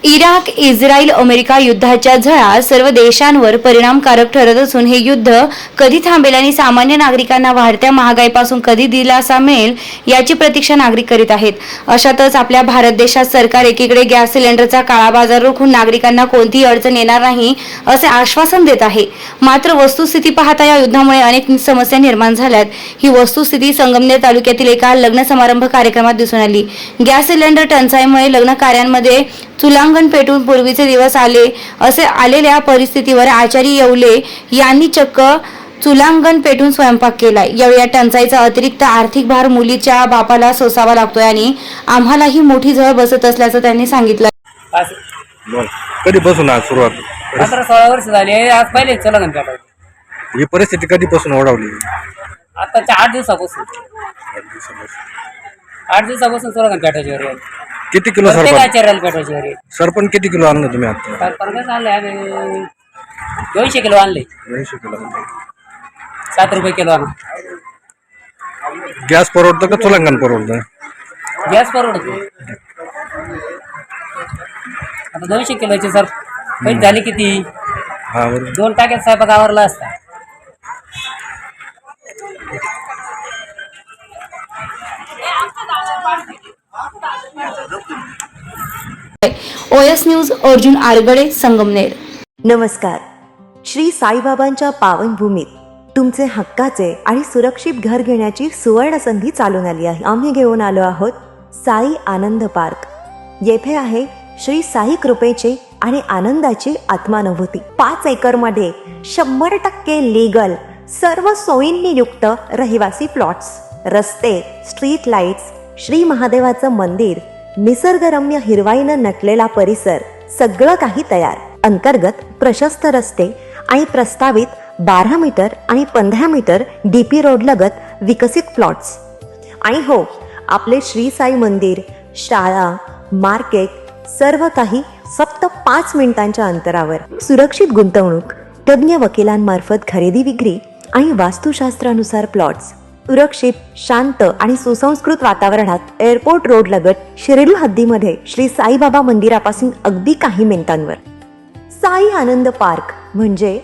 Iraq, Israel, America युद्धाच्या झळा सर्व देशांवर परिणामकारक ठरत असून हे युद्ध कधी थांबेल आणि सामान्य नागरिकांना वाढत्या महागाईपासून कधी दिलासा मिळेल याची प्रतीक्षा नागरिक करीत आहेत. अशातच आपल्या भारत देशात सरकार एकीकडे गॅस सिलेंडरचा काळाबाजार रोखून नागरिकांना कोणतीही अडचण येणार नाही असे आश्वासन देत आहे. मात्र वस्तुस्थिती पाहता या युद्धामुळे अनेक समस्या निर्माण झाल्यात. ही वस्तुस्थिती संगमनेर तालुक्यातील एका लग्न समारंभ कार्यक्रमात दिसून आली. गॅस सिलेंडर टंचाईमुळे लग्न कार्यांमध्ये चुलांगण पेटून पूर्वीचे दिवस आले असे आलेल्या परिस्थितीवर आचारी येवले यांनी चक्क चुलांगण पेटून स्वयंपाक केलाय. यावेळी या टंचाईचा अतिरिक्त आर्थिक भार मुलीच्या बापाला सोसावा लागतोय आणि आम्हालाही मोठी झळ बसत असल्याचं त्यांनी सांगितलं. कधीपासून आज सुरुवात? 15-16 वर्ष झाली. आज पहिले चुलांगण पेटायचं. ही परिस्थिती कधीपासून ओढवली? आताच्या 8 दिवसापासून 8 दिवसापासून चुलांगण पेटायची वेळ. किती किलो प्रत्येक सरपण? आचार्याला पेटायची वेळ. सरपण किती किलो आणलं तुम्ही आता? सरपंच आणले आम्ही 200 किलो आणले. 200 किलो. 7 रुपये किलो आणा. गॅस परवडतं का चुलांगण परवडतं? गॅस परवडतो. आता 200 किलोचे सर पैसे झाले किती? हा बरोबर. 2 टाक्यात स्वयंपाक आवरला असता. OS news Arjun Aragade, Sangamner. नमस्कार. श्री साईबाबांच्या पावनभूमीत तुमचे हक्काचे आणि सुरक्षित घर घेण्याची सुवर्ण संधी चालून आली आहे. आम्ही घेऊन आलो आहोत साई आनंद पार्क. येथे आहे श्री साई कृपेचे आणि आनंदाची आत्मानुभूती. 5 एकरमध्ये 100% लीगल सर्व सोयींनी युक्त रहिवासी प्लॉट्स, रस्ते, स्ट्रीट लाईट्स, श्री महादेवाचं मंदिर, निसर्गरम्य हिरवाईनं नटलेला परिसर, सगळं काही तयार. अंतर्गत प्रशस्त रस्ते आणि प्रस्तावित 12 मीटर आणि 15 मीटर DP रोड लगत विकसित प्लॉट्स. आणि हो, आपले श्री साई मंदिर, शाळा, मार्केट सर्व काही फक्त 5 मिनिटांच्या अंतरावर. सुरक्षित गुंतवणूक, तज्ज्ञ वकिलांमार्फत खरेदी विक्री आणि वास्तुशास्त्रानुसार प्लॉट्स. सुरक्षित, शांत आणि सुसंस्कृत वातावरणात एअरपोर्ट रोड लगत शिर्डी हद्दीमध्ये श्री साईबाबा मंदिरापासून अगदी काही मिनिटांवर. साई आनंद पार्क म्हणजे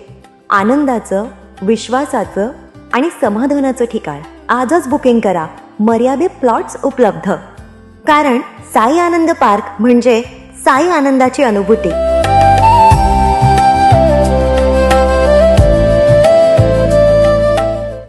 आनंदाचं, विश्वासाचं आणि समाधानाचं ठिकाण. आजच बुकिंग करा. मर्यादित प्लॉट्स उपलब्ध. कारण साई आनंद पार्क म्हणजे साई आनंदाची अनुभूती.